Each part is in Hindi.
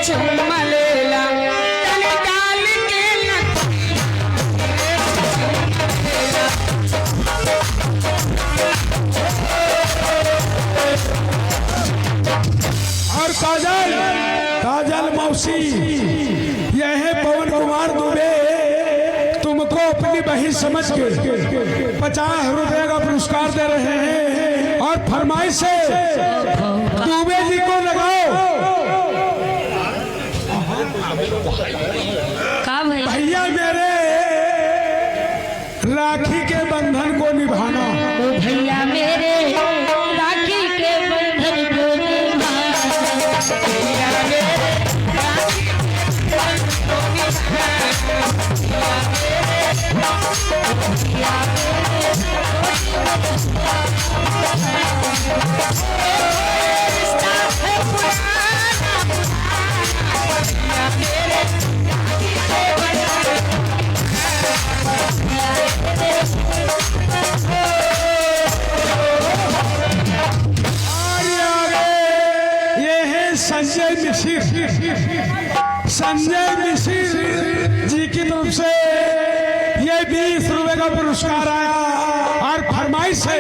चुम्मा लेला तने डाल के और काजल काजल मौसी, यह है पवन कुमार दुबे, तुमको अपनी बहन समझ के 50 रुपए का पुरस्कार दे रहे हैं और फरमाइश से दुबे जी को लगाओ। का भैया मेरे राखी के बंधन को निभाना, भैया मेरे राखी के बंधन को निभाना, भैया मेरे राखी के बंधन को संजय मिश्र जी की तरफ से ये 20 रुपए का पुरस्कार आया और फरमाइश है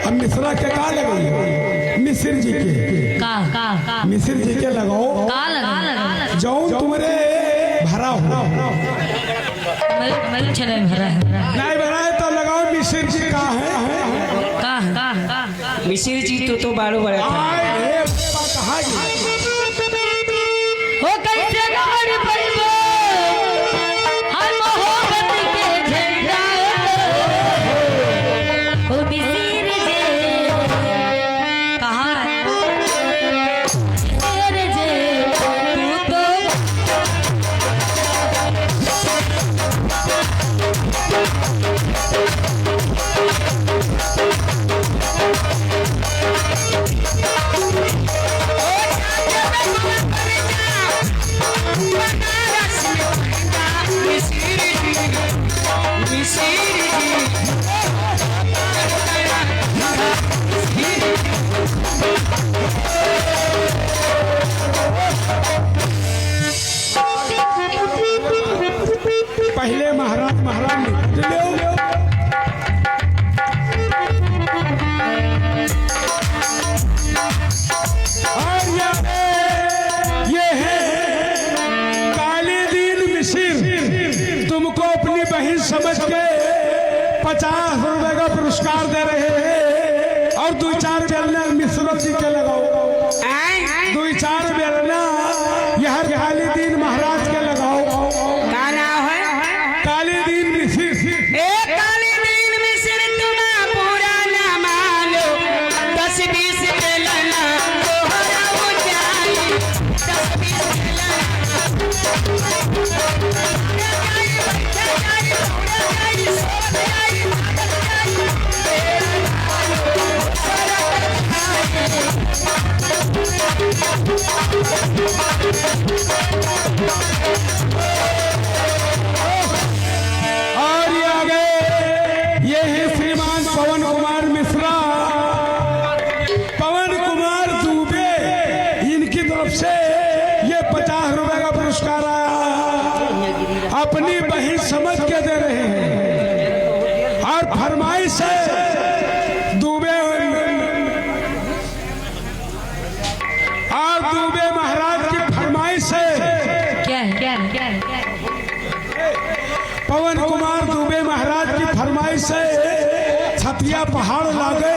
अब मिश्रा के का लगाई, मिश्र जी के मिश्र जी के लगाओ जो तुम्हारे भरा हो नहीं भरा है, नहीं भरा है तो लगाओ। मिश्र जी का है मिसिर जी तो बारो बड़ा था। हो कैसे गौर परिबो हर मोहब्बत के झंडा हो मिसिर जे कहाँ है तेरे जे तू पहले महाराज महारानी और ये है काली दीन मिसिर, तुमको अपनी बहन समझ के 50 रुपए का पुरस्कार दे रहे हैं और 2-4 बेलना मिश्र जी के लगाओ, 2-4 बेलना यह काली दीन महाराज के लगाओ। और ये आगे ये है श्रीमान पवन कुमार मिश्रा, पवन कुमार दुबे, इनकी तरफ से ये 50 रुपए का पुरस्कार आया, अपनी बहन समझ के दे रहे हैं और फरमाइश है दुबे और दुबे महाराज की फरमाइश है, क्या है पवन कुमार दुबे महाराज की फरमाइश है छतिया पहाड़ लागे